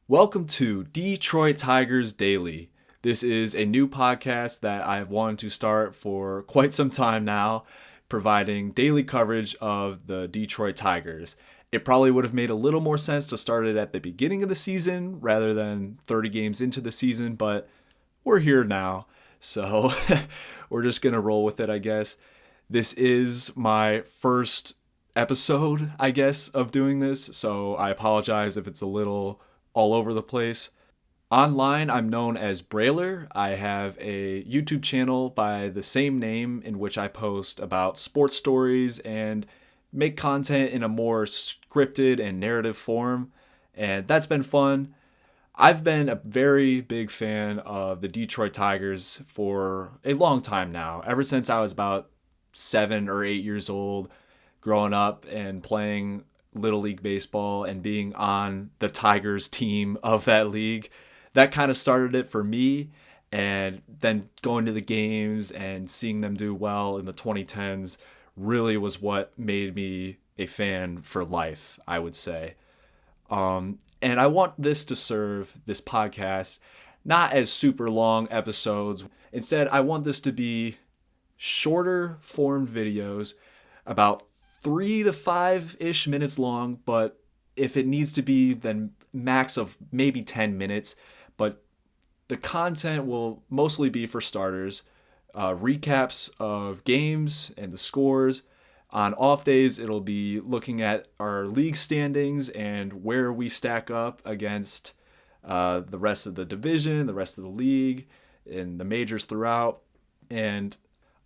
Welcome to Detroit Tigers Daily. This is a new podcast that I've wanted to start for quite some time now, providing daily coverage of the Detroit Tigers. It probably would have made a little more sense to start it at the beginning of the season rather than 30 games into the season, but we're here now, so we're just going to roll with it, I guess. This is my first episode, I guess, of doing this, so I apologize if it's a little all over the place. Online, I'm known as Brailer. I have a YouTube channel by the same name in which I post about sports stories and make content in a more scripted and narrative form, and that's been fun. I've been a very big fan of the Detroit Tigers for a long time now, ever since I was about 7 or 8 years old, growing up and playing Little League Baseball and being on the Tigers team of that league. That kind of started it for me. And then going to the games and seeing them do well in the 2010s really was what made me a fan for life, I would say. And I want this podcast, not as super long episodes. Instead, I want this to be shorter formed videos, about 3 to 5-ish minutes long, but if it needs to be, then max of maybe 10 minutes. But the content will mostly be, for starters, recaps of games and the scores. On off days, it'll be looking at our league standings and where we stack up against the rest of the division, the rest of the league, and the majors throughout. And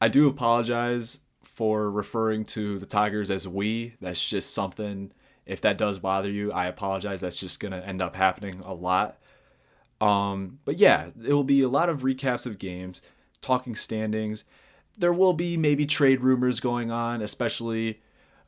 I do apologize for referring to the Tigers as we. That's just something, if that does bother you, I apologize. That's just going to end up happening a lot. But yeah, it will be a lot of recaps of games, talking standings. There will be maybe trade rumors going on, especially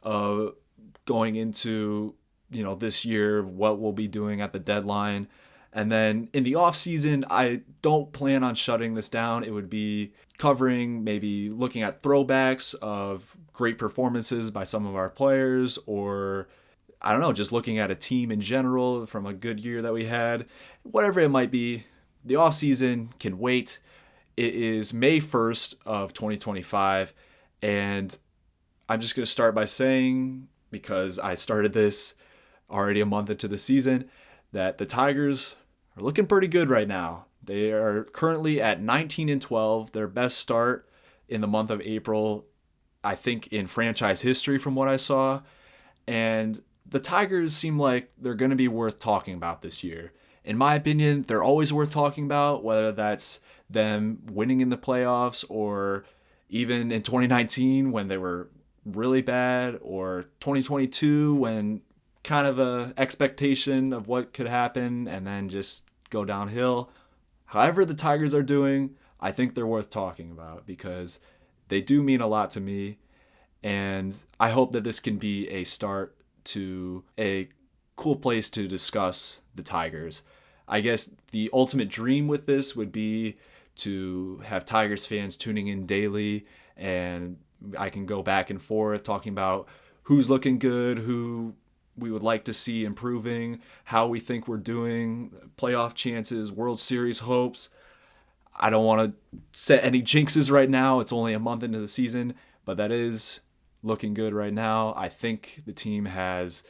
going into, this year, what we'll be doing at the deadline. And then in the off season, I don't plan on shutting this down. It would be covering, maybe looking at throwbacks of great performances by some of our players, or I don't know, just looking at a team in general from a good year that we had. Whatever it might be, the off season can wait. It is May 1st of 2025, and I'm just going to start by saying, because I started this already a month into the season, that the Tigers are looking pretty good right now. They are currently at 19-12, their best start in the month of April, I think, in franchise history from what I saw. And the Tigers seem like they're going to be worth talking about this year. In my opinion, they're always worth talking about, whether that's them winning in the playoffs or even in 2019 when they were really bad, or 2022 when kind of a expectation of what could happen and then just go downhill. However the Tigers are doing, I think they're worth talking about because they do mean a lot to me, and I hope that this can be a start to a cool place to discuss the Tigers. I guess the ultimate dream with this would be to have Tigers fans tuning in daily, and I can go back and forth talking about who's looking good, who we would like to see improving, how we think we're doing, playoff chances, World Series hopes. I don't want to set any jinxes right now. It's only a month into the season, but that is looking good right now. I think the team has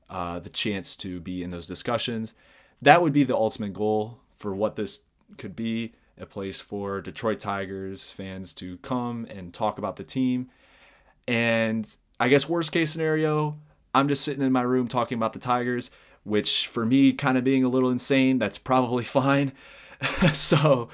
the chance to be in those discussions. That would be the ultimate goal for what this could be, a place for Detroit Tigers fans to come and talk about the team. And I guess worst case scenario, I'm just sitting in my room talking about the Tigers, which for me, kind of being a little insane, that's probably fine. So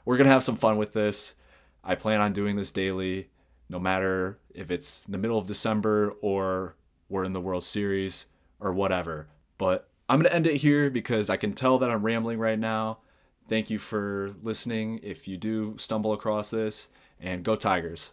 we're going to have some fun with this. I plan on doing this daily, no matter if it's the middle of December or we're in the World Series or whatever. But I'm going to end it here because I can tell that I'm rambling right now. Thank you for listening if you do stumble across this, and go Tigers.